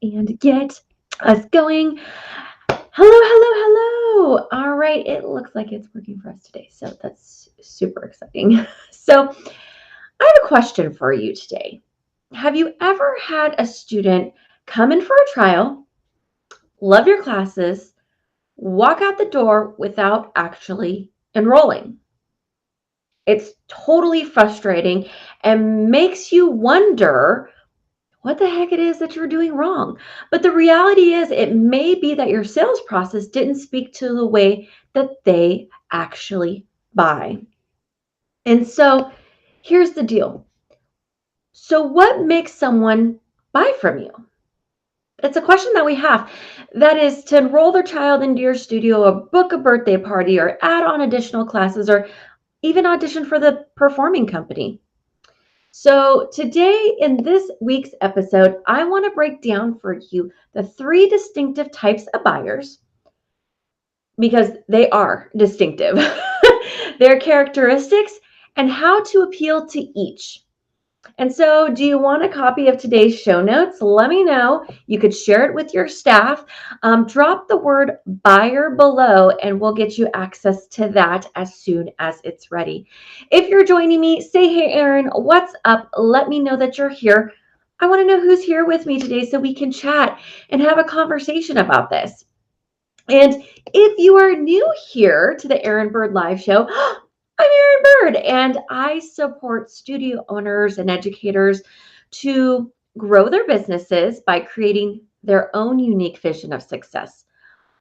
and get us going. Hello, hello, hello. All right, it looks like it's working for us today, so that's super exciting. So, I have a question for you today. Have you ever had a student come in for a trial, love your classes, walk out the door without actually enrolling? It's totally frustrating and makes you wonder what the heck it is that you're doing wrong. But the reality is, it may be that your sales process didn't speak to the way that they actually buy. And so here's the deal. So, what makes someone buy from you? It's a question that we have. That is to enroll their child into your studio, or book a birthday party, or add on additional classes, or even audition for the performing company. So, today in this week's episode, I want to break down for you the three distinctive types of buyers because they are distinctive, their characteristics, and how to appeal to each. And so, do you want a copy of today's show notes? Let me know. You could share it with your staff. Drop the word buyer below, and we'll get you access to that as soon as it's ready. If you're joining me, say, hey, Erin, what's up? Let me know that you're here. I want to know who's here with me today so we can chat and have a conversation about this. And if you are new here to the Erin Burd Live Show, I'm Erin Burd, and I support studio owners and educators to grow their businesses by creating their own unique vision of success,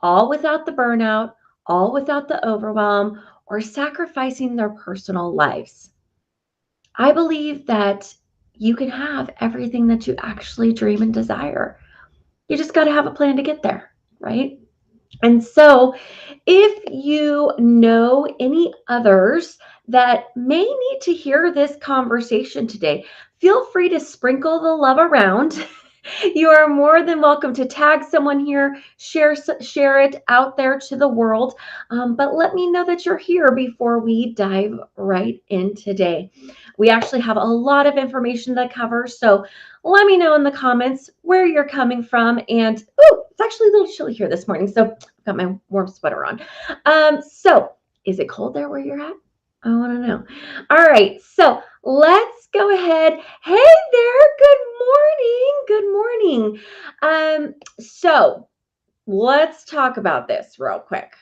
all without the burnout, all without the overwhelm, or sacrificing their personal lives. I believe that you can have everything that you actually dream and desire. You just got to have a plan to get there, right? And so, if you know any others that may need to hear this conversation today, feel free to sprinkle the love around. You are more than welcome to tag someone here, share it out there to the world. But let me know that you're here before we dive right in today. We actually have a lot of information to cover, so let me know in the comments where you're coming from. And oh, it's actually a little chilly here this morning, so I've got my warm sweater on. So is it cold there where you're at? I want to know. All right, so let's go ahead. Hey there, good morning. So let's talk about this real quick,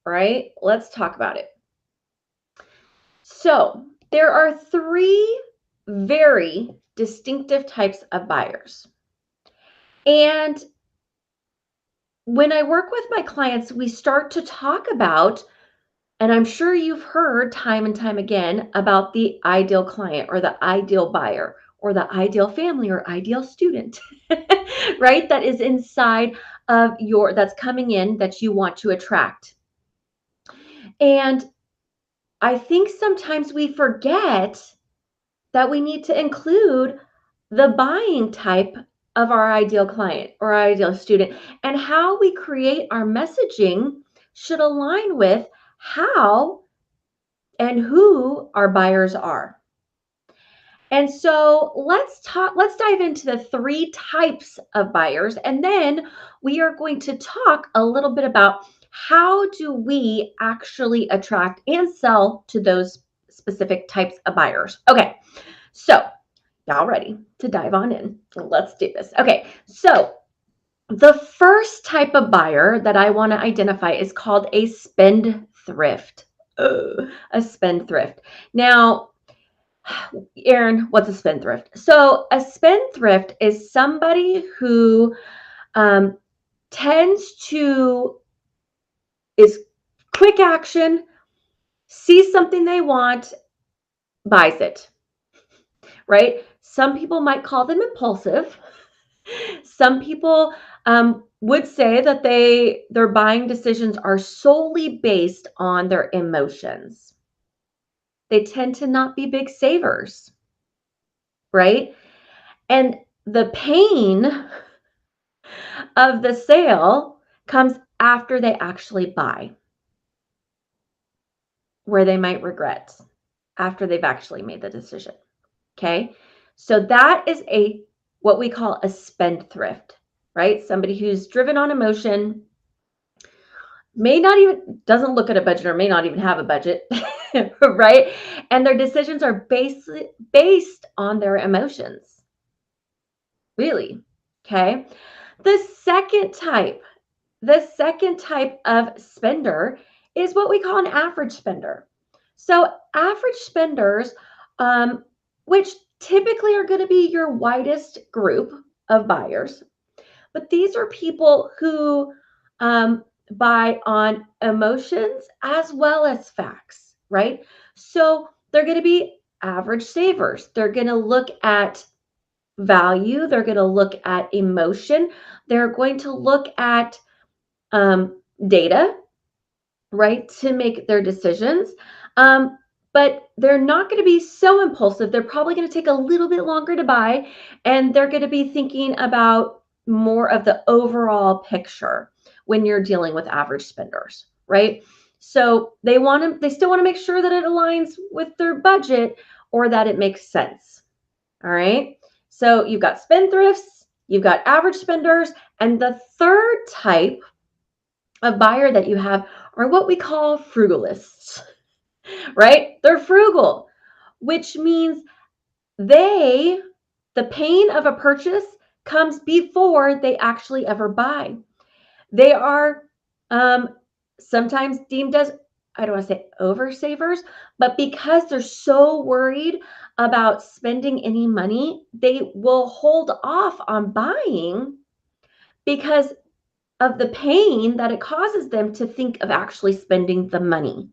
right? Let's talk about it. So there are three very distinctive types of buyers. And when I work with my clients, we start to talk about, and I'm sure you've heard time and time again about the ideal client or the ideal buyer or the ideal family or ideal student, right? That is inside of that's coming in that you want to attract. And I think sometimes we forget that we need to include the buying type of our ideal client or our ideal student, and how we create our messaging should align with how and who our buyers are. And so let's dive into the three types of buyers, and then we are going to talk a little bit about how do we actually attract and sell to those specific types of buyers. Okay, so y'all ready to dive on in? Let's do this. Okay, so the first type of buyer that I want to identify is called a spendthrift. A spendthrift. Now, Erin, what's a spendthrift? So, a spendthrift is somebody who tends to is quick action, sees something they want, buys it, right? Some people might call them impulsive. Some people would say that their buying decisions are solely based on their emotions. They tend to not be big savers, right? And the pain of the sale comes after they actually buy, where they might regret after they've actually made the decision. Okay? So that is what we call a spendthrift. right? Somebody who's driven on emotion, doesn't look at a budget or may not even have a budget, right? And their decisions are based on their emotions, really. Okay. The second type, the second type of spender is what we call an average spender. So average spenders, which typically are going to be your widest group of buyers, but these are people who buy on emotions as well as facts, right? So they're going to be average savers. They're going to look at value. They're going to look at emotion. They're going to look at data, right, to make their decisions. But they're not going to be so impulsive. They're probably going to take a little bit longer to buy, and they're going to be thinking about more of the overall picture when you're dealing with average spenders, right? So they still want to make sure that it aligns with their budget or that it makes sense. All right. So you've got spendthrifts, you've got average spenders, and the third type of buyer that you have are what we call frugalists, right? They're frugal, which means the pain of a purchase comes before they actually ever buy. They are sometimes deemed as, I don't want to say oversavers, but because they're so worried about spending any money, they will hold off on buying because of the pain that it causes them to think of actually spending the money.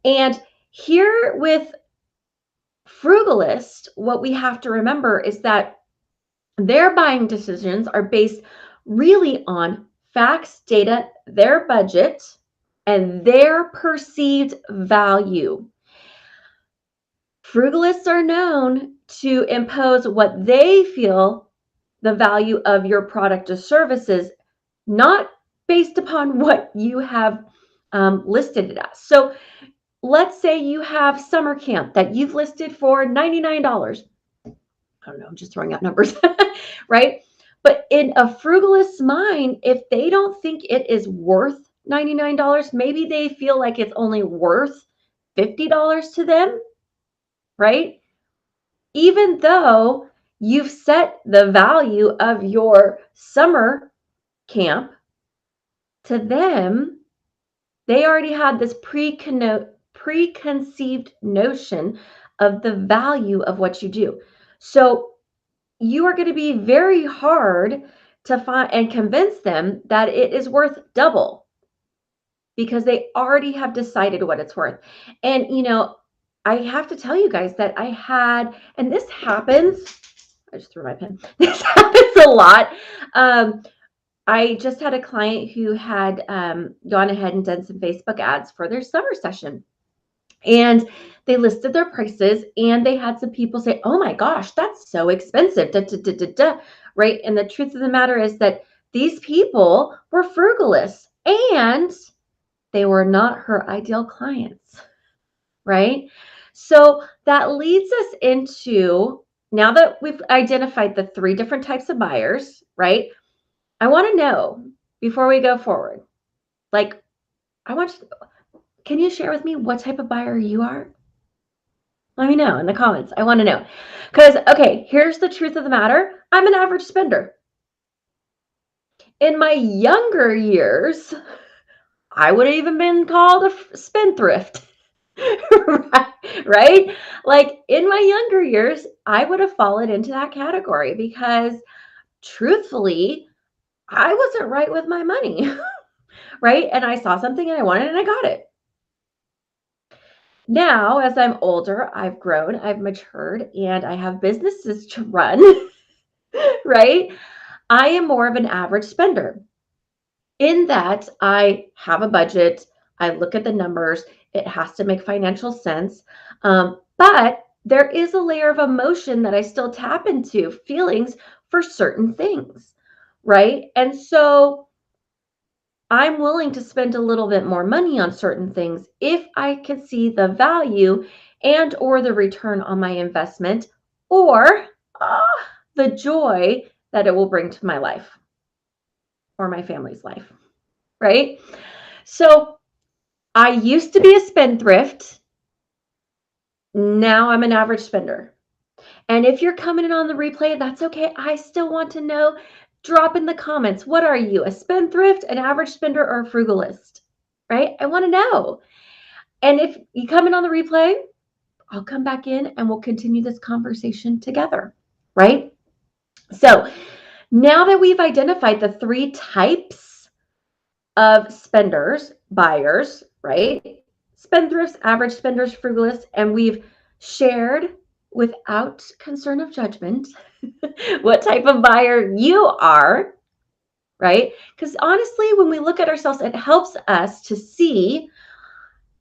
And here with frugalist, what we have to remember is that their buying decisions are based really on facts, data, their budget, and their perceived value. Frugalists are known to impose what they feel the value of your product or services, not based upon what you have listed it as. So let's say you have summer camp that you've listed for $99. I don't know, I'm just throwing out numbers, right? But in a frugalist's mind, if they don't think it is worth $99, maybe they feel like it's only worth $50 to them, right? Even though you've set the value of your summer camp to them, they already had this preconceived notion of the value of what you do. So you are going to be very hard to find and convince them that it is worth double because they already have decided what it's worth. And, I have to tell you guys that and this happens, I just threw my pen. This happens a lot. I just had a client who had gone ahead and done some Facebook ads for their summer session. And they listed their prices and they had some people say, oh my gosh, that's so expensive, right? And the truth of the matter is that these people were frugalists and they were not her ideal clients, right? So that leads us into, now that we've identified the three different types of buyers, right? I want to know before we go forward, can you share with me what type of buyer you are? Let me know in the comments. I want to know. Because, okay, here's the truth of the matter. I'm an average spender. In my younger years, I would have even been called a spendthrift. Right? Like in my younger years, I would have fallen into that category because truthfully, I wasn't right with my money. Right? And I saw something and I wanted it and I got it. Now, as I'm older, I've grown, I've matured, and I have businesses to run, right? I am more of an average spender in that I have a budget, I look at the numbers, it has to make financial sense. But there is a layer of emotion that I still tap into, feelings for certain things, right? And so I'm willing to spend a little bit more money on certain things if I can see the value or the return on my investment or the joy that it will bring to my life or my family's life, right? So I used to be a spendthrift. Now I'm an average spender. And if you're coming in on the replay, that's okay. I still want to know. Drop in the comments. What are you, a spendthrift, an average spender, or a frugalist? Right? I want to know. And if you come in on the replay, I'll come back in and we'll continue this conversation together. Right? So now that we've identified the 3 types of spenders, buyers, right? Spendthrifts, average spenders, frugalists, and we've shared without concern of judgment what type of buyer you are, right? Because honestly, when we look at ourselves, it helps us to see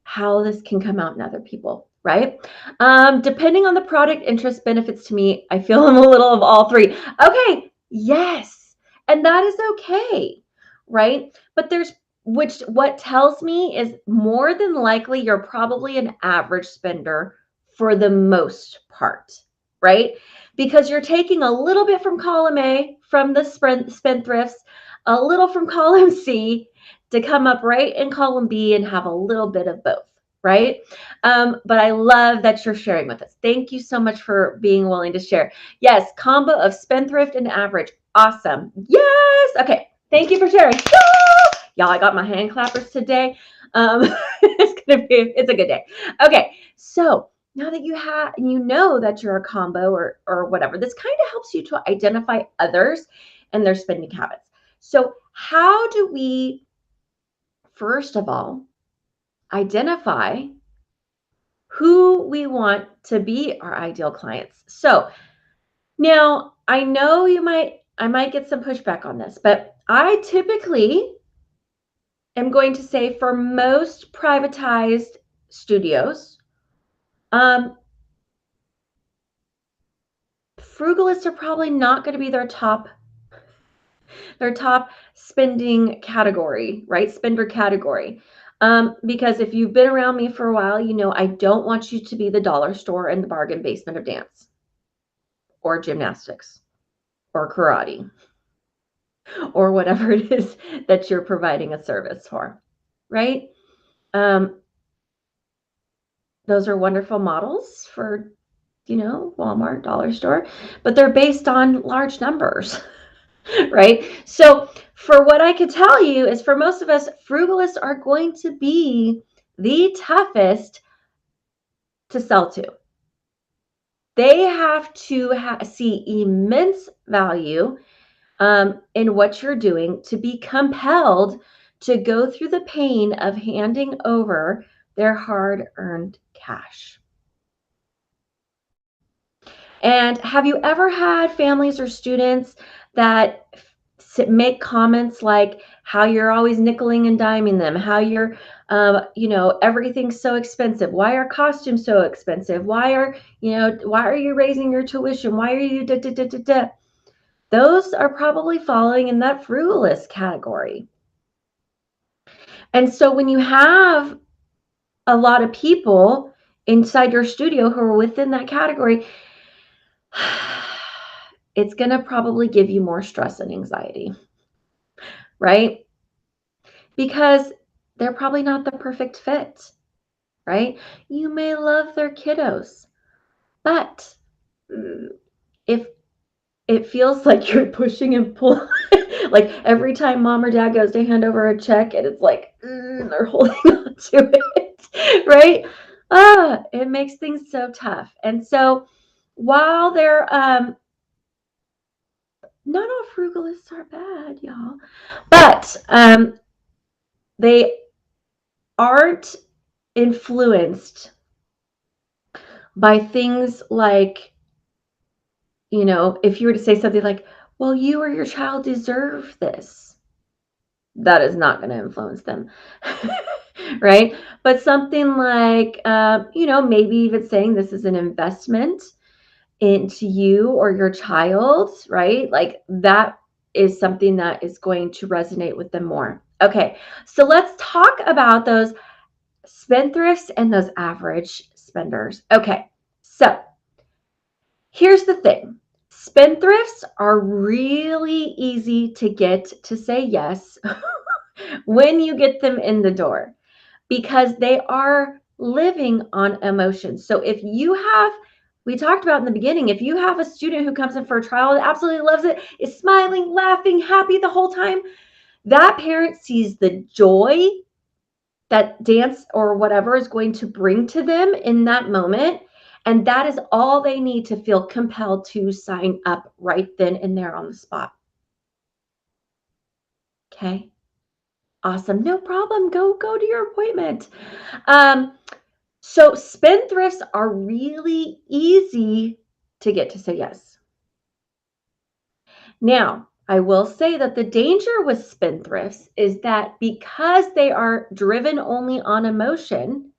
how this can come out in other people, right? Depending on the product, interest, benefits to me, I feel I'm a little of all 3. Okay, yes, and that is okay, right? But what tells me is more than likely you're probably an average spender for the most part, right? Because you're taking a little bit from column A, from the spendthrifts, a little from column C, to come up right in column B and have a little bit of both, right? But I love that you're sharing with us. Thank you so much for being willing to share. Yes, combo of spendthrift and average. Awesome. Yes. Okay. Thank you for sharing. Y'all, I got my hand clappers today. It's a good day. Okay. So now that you know that you're a combo or whatever, this kind of helps you to identify others and their spending habits. So how do we, first of all, identify who we want to be our ideal clients? So now I know I might get some pushback on this, but I typically am going to say for most privatized studios, frugalists are probably not going to be their top spending category, right? Spender category. Because if you've been around me for a while, you know I don't want you to be the dollar store and the bargain basement of dance or gymnastics or karate or whatever it is that you're providing a service for, right? Those are wonderful models for, Walmart, dollar store, but they're based on large numbers. Right? So for what I could tell you is for most of us, frugalists are going to be the toughest to sell to. They have to see immense value in what you're doing to be compelled to go through the pain of handing over their hard-earned cash. And have you ever had families or students that make comments like how you're always nickeling and diming them, how you're, everything's so expensive. Why are costumes so expensive? Why are you raising your tuition? Why are you da, da, da, da, da? Those are probably falling in that frugalist category. And so when you have a lot of people inside your studio who are within that category, it's going to probably give you more stress and anxiety, right? Because they're probably not the perfect fit, right? You may love their kiddos, but if it feels like you're pushing and pulling, like every time mom or dad goes to hand over a check and it's like they're holding on to it, right? It makes things so tough. And so while they're not all frugalists are bad, y'all, but they aren't influenced by things like, if you were to say something like, well, you or your child deserve this, that is not going to influence them, right? But something like, maybe even saying this is an investment into you or your child, right? Like that is something that is going to resonate with them more. Okay, so let's talk about those spendthrifts and those average spenders. Okay, so here's the thing. Spendthrifts are really easy to get to say yes when you get them in the door because they are living on emotions. So if you have, we talked about in the beginning, if you have a student who comes in for a trial and absolutely loves it, is smiling, laughing, happy the whole time, that parent sees the joy that dance or whatever is going to bring to them in that moment. And that is all they need to feel compelled to sign up right then and there on the spot. Okay. Awesome. No problem. Go to your appointment. Um, so spendthrifts are really easy to get to say yes. Now, I will say that the danger with spendthrifts is that because they are driven only on emotion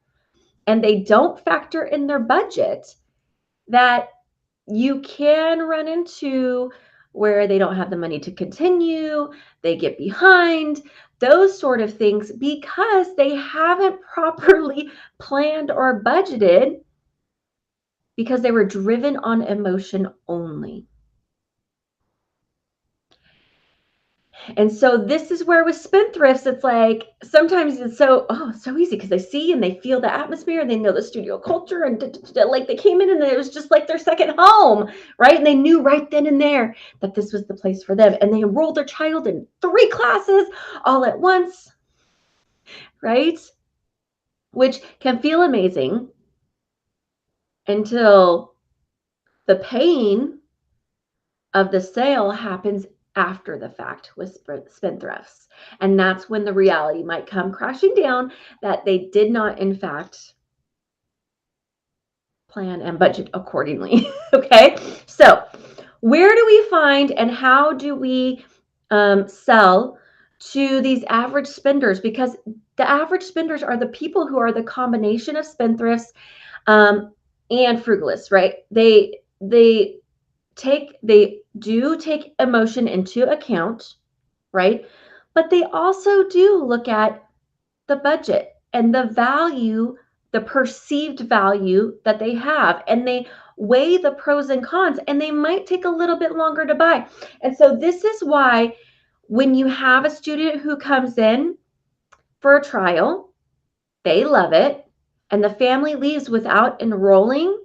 and they don't factor in their budget, that you can run into where they don't have the money to continue, they get behind, those sort of things because they haven't properly planned or budgeted because they were driven on emotion only. And so this is where with spendthrifts, it's like sometimes it's so easy because they see and they feel the atmosphere and they know the studio culture and like they came in and it was just like their second home, right? And they knew right then and there that this was the place for them. And they enrolled their child in 3 classes all at once, right? Which can feel amazing until the pain of the sale happens after the fact with spendthrifts. And that's when the reality might come crashing down that they did not, in fact, plan and budget accordingly. Okay. So, where do we find and how do we sell to these average spenders? Because the average spenders are the people who are the combination of spendthrifts and frugalists, right? They do take emotion into account, right? But they also do look at the budget and the value, the perceived value that they have, and they weigh the pros and cons, and they might take a little bit longer to buy. And so this is why when you have a student who comes in for a trial, they love it, and the family leaves without enrolling,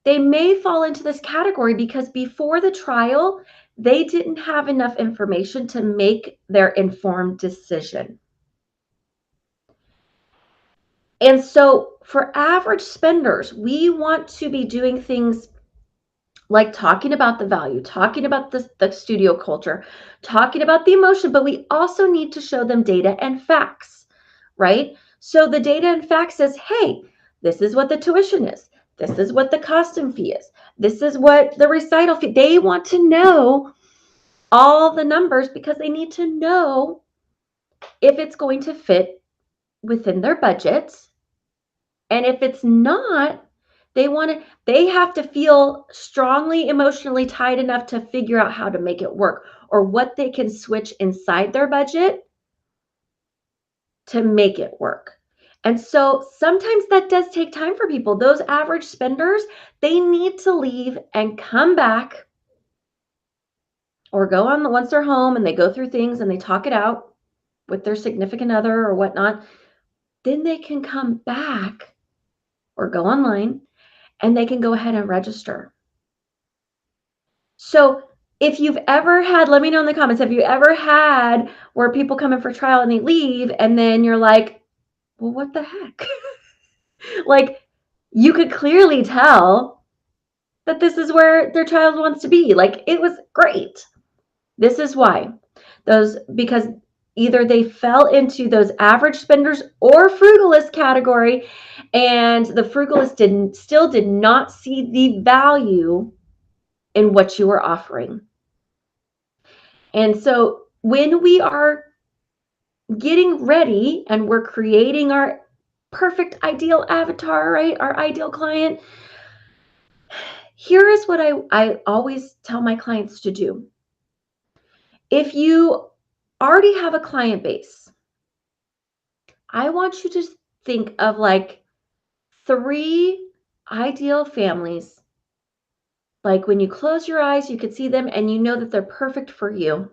they may fall into this category because before the trial, they didn't have enough information to make their informed decision. And so for average spenders, we want to be doing things like talking about the value, talking about the studio culture, talking about the emotion, but we also need to show them data and facts, right? So the data and facts says, hey, this is what the tuition is. This is what the costume fee is. This is what the recital fee. They want to know all the numbers because they need to know if it's going to fit within their budget. And if it's not, they have to feel strongly emotionally tied enough to figure out how to make it work or what they can switch inside their budget to make it work. And so sometimes that does take time for people. Those average spenders, they need to leave and come back or go on once they're home and they go through things and they talk it out with their significant other or whatnot. Then they can come back or go online and they can go ahead and register. So if you've ever had, let me know in the comments, have you ever had where people come in for trial and they leave and then you're like, well, what the heck? Like, you could clearly tell that this is where their child wants to be. Like, it was great. This is why. Because either they fell into those average spenders or frugalist category, and the frugalist still did not see the value in what you were offering. And so when we are getting ready and we're creating our perfect ideal avatar, right? Our ideal client, here is what I always tell my clients to do. If you already have a client base, I want you to think of like 3 ideal families Like when you close your eyes, you could see them and you know that they're perfect for you.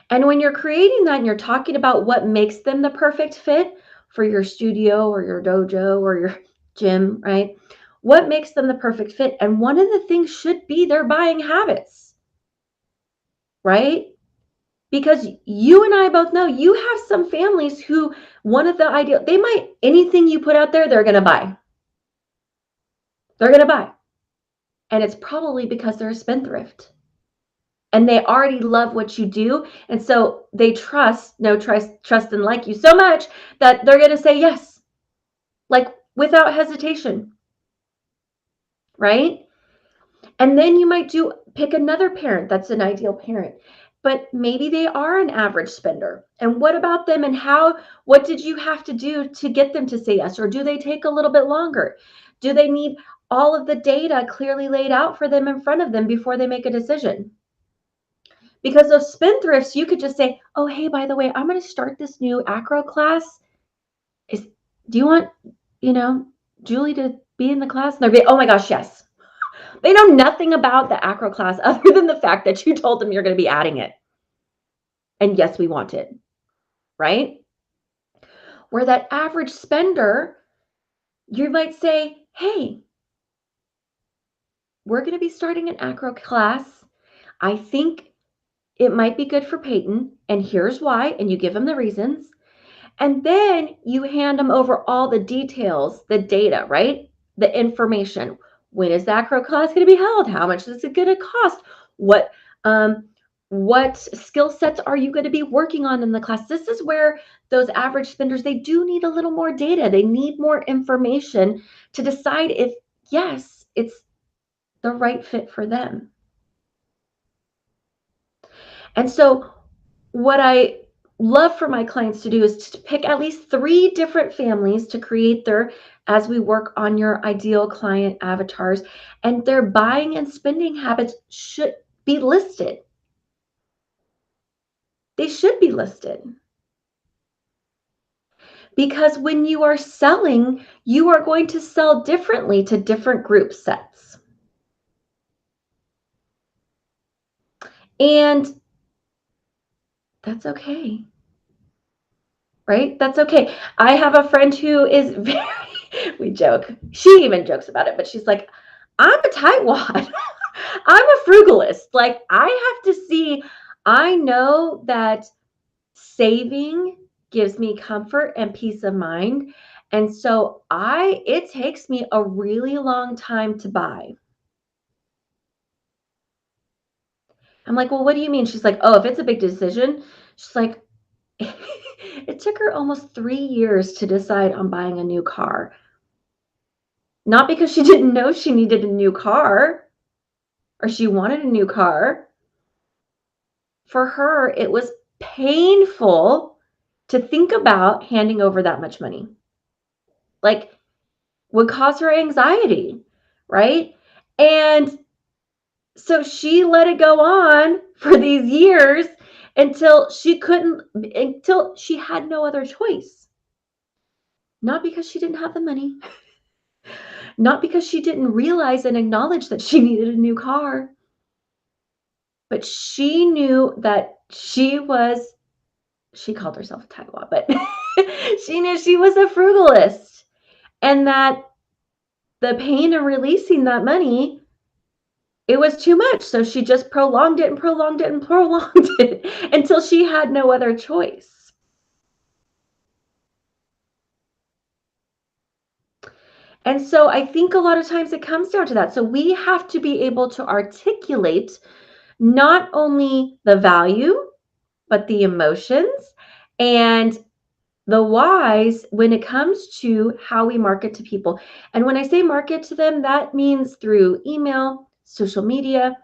And when you're creating that and you're talking about what makes them the perfect fit for your studio or your dojo or your gym, right? What makes them the perfect fit? And one of the things should be their buying habits, right? Because you and I both know you have some families who one of the ideal, they might, anything you put out there, they're going to buy. They're going to buy. And it's probably because they're a spendthrift and they already love what you do. And so they trust and like you so much that they're going to say yes, like without hesitation, right? And then you might pick another parent that's an ideal parent, but maybe they are an average spender. And what about them and what did you have to do to get them to say yes? Or do they take a little bit longer? Do they need all of the data clearly laid out for them in front of them before they make a decision? Because those spendthrifts, you could just say, oh, hey, by the way, I'm going to start this new acro class. Do you want, Julie to be in the class? And they'll be, oh my gosh, yes. They know nothing about the acro class other than the fact that you told them you're going to be adding it. And yes, we want it, right? Where that average spender, you might say, hey, we're going to be starting an acro class. I think it might be good for Peyton, and here's why, and you give them the reasons. And then you hand them over all the details, the data, right? The information. When is the acro class going to be held? How much is it going to cost? What skill sets are you going to be working on in the class? This is where those average spenders, they do need a little more data. They need more information to decide if, yes, it's the right fit for them. And so what I love for my clients to do is to pick at least 3 different families to create as we work on your ideal client avatars, and their buying and spending habits should be listed. They should be listed. Because when you are selling, you are going to sell differently to different group sets. And that's okay. Right? That's okay. I have a friend who is we joke. She even jokes about it, but she's like, I'm a tightwad. I'm a frugalist. Like, I know that saving gives me comfort and peace of mind. And so it takes me a really long time to buy. I'm like, well, what do you mean? She's like, oh, if it's a big decision, she's like, it took her almost 3 years to decide on buying a new car. Not because she didn't know she needed a new car or she wanted a new car. For her, it was painful to think about handing over that much money. Like, would cause her anxiety, right? And so she let it go on for these years until she had no other choice. Not because she didn't have the money, not because she didn't realize and acknowledge that she needed a new car, but she knew that she called herself a tightwad, but she knew she was a frugalist, and that the pain of releasing that money, it was too much. So she just prolonged it and prolonged it and prolonged it until she had no other choice. And so I think a lot of times it comes down to that. So we have to be able to articulate not only the value, but the emotions and the whys when it comes to how we market to people. And when I say market to them, that means through email, social media,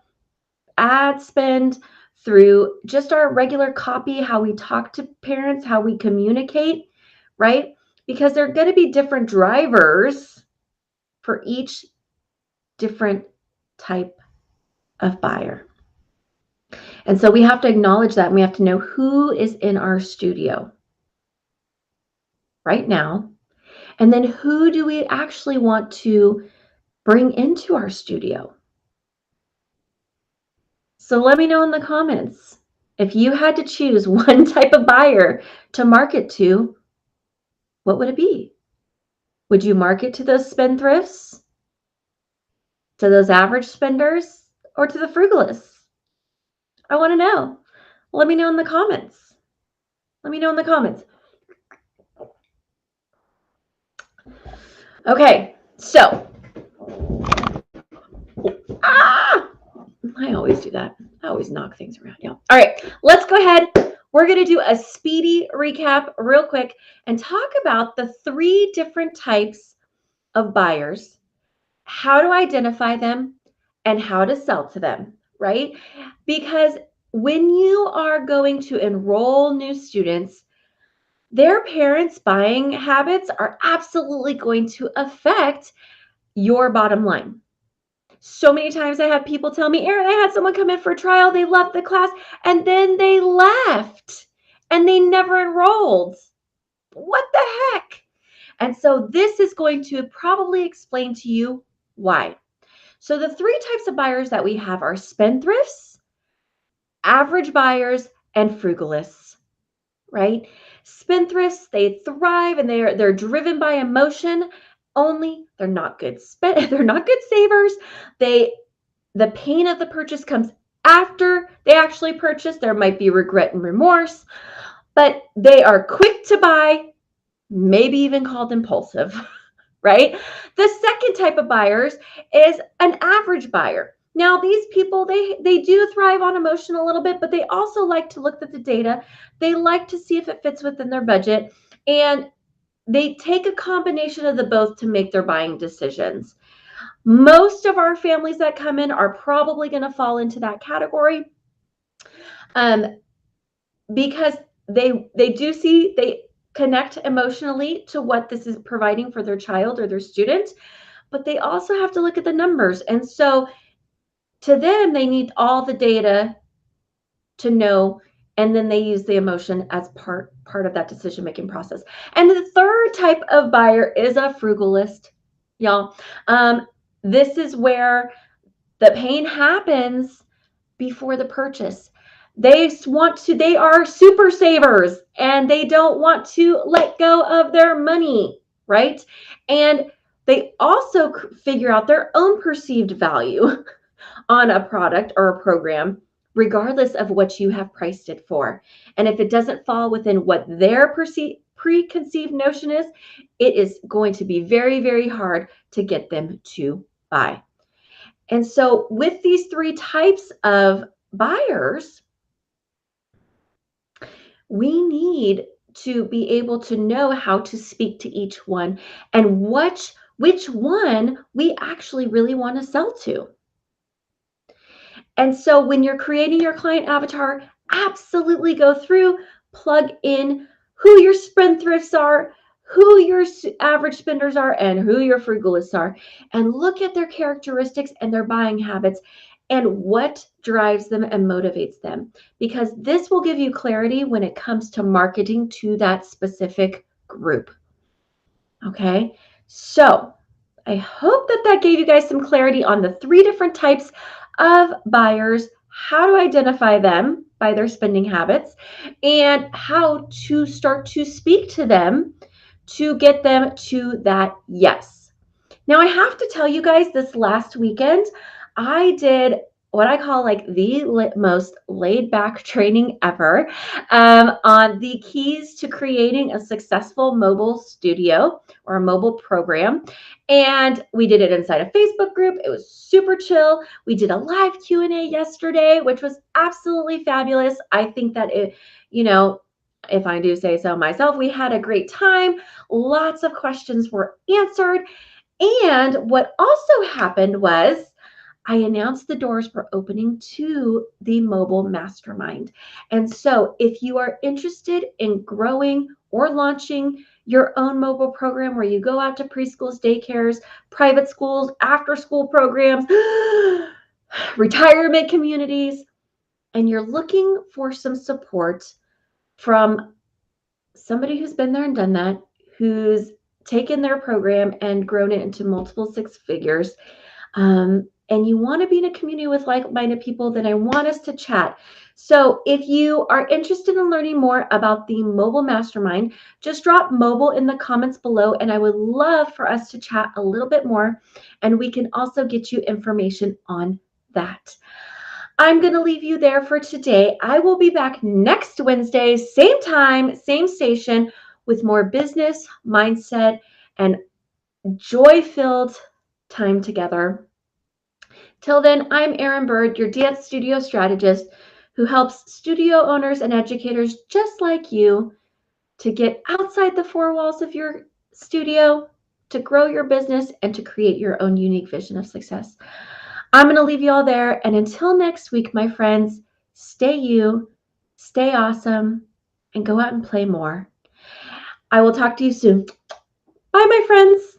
ad spend, through just our regular copy, how we talk to parents, how we communicate, right? Because there are going to be different drivers for each different type of buyer. And so we have to acknowledge that, and we have to know who is in our studio right now, and then who do we actually want to bring into our studio. So let me know in the comments. If you had to choose one type of buyer to market to, what would it be? Would you market to those spendthrifts, to those average spenders, or to the frugalists? I want to know. Let me know in the comments. Let me know in the comments. Okay, so I always do that. I always knock things around. Yeah. All right, let's go ahead. We're going to do a speedy recap real quick and talk about the 3 different types of buyers, how to identify them, and how to sell to them, right? Because when you are going to enroll new students, their parents' buying habits are absolutely going to affect your bottom line. So many times I have people tell me, Erin, I had someone come in for a trial, they loved the class, and then they left and they never enrolled. What the heck? And so this is going to probably explain to you why. So the 3 types of buyers that we have are spendthrifts, average buyers, and frugalists, right? Spendthrifts, they thrive and they're driven by emotion. Only they're not good they're not good savers. The pain of the purchase comes after they actually purchase. There might be regret and remorse, but they are quick to buy, maybe even called impulsive, right? The second type of buyers is an average buyer. Now, these people, they do thrive on emotion a little bit, but they also like to look at the data. They like to see if it fits within their budget, and they take a combination of the both to make their buying decisions. Most of our families that come in are probably going to fall into that category, because they connect emotionally to what this is providing for their child or their student, but they also have to look at the numbers. And so to them, they need all the data to know, and then they use the emotion as part of that decision-making process. And the third type of buyer is a frugalist, y'all. This is where the pain happens before the purchase. They are super savers and they don't want to let go of their money, right? And they also figure out their own perceived value on a product or a program, regardless of what you have priced it for. And if it doesn't fall within what their preconceived notion is, it is going to be very, very hard to get them to buy. And so with these 3 types of buyers, we need to be able to know how to speak to each one and which one we actually really want to sell to. And so when you're creating your client avatar, absolutely go through, plug in who your spendthrifts are, who your average spenders are, and who your frugalists are, and look at their characteristics and their buying habits and what drives them and motivates them, because this will give you clarity when it comes to marketing to that specific group. Okay, so I hope that gave you guys some clarity on the 3 different types of buyers, how to identify them by their spending habits, and how to start to speak to them to get them to that yes. Now, I have to tell you guys, this last weekend, I did what I call like the most laid back training ever, on the keys to creating a successful mobile studio or a mobile program. And we did it inside a Facebook group. It was super chill. We did a live Q&A yesterday, which was absolutely fabulous. I think that if I do say so myself, we had a great time. Lots of questions were answered. And what also happened was I announced the doors were opening to the mobile mastermind. And so if you are interested in growing or launching your own mobile program where you go out to preschools, daycares, private schools, after school programs, retirement communities, and you're looking for some support from somebody who's been there and done that, who's taken their program and grown it into multiple 6 figures, and you want to be in a community with like-minded people, then I want us to chat. So if you are interested in learning more about the mobile mastermind, just drop mobile in the comments below, and I would love for us to chat a little bit more, and we can also get you information on that. I'm going to leave you there for today. I will be back next Wednesday, same time, same station, with more business, mindset, and joy-filled time together. Till then, I'm Erin Burd, your dance studio strategist who helps studio owners and educators just like you to get outside the four walls of your studio, to grow your business, and to create your own unique vision of success. I'm going to leave you all there. And until next week, my friends, stay you, stay awesome, and go out and play more. I will talk to you soon. Bye, my friends.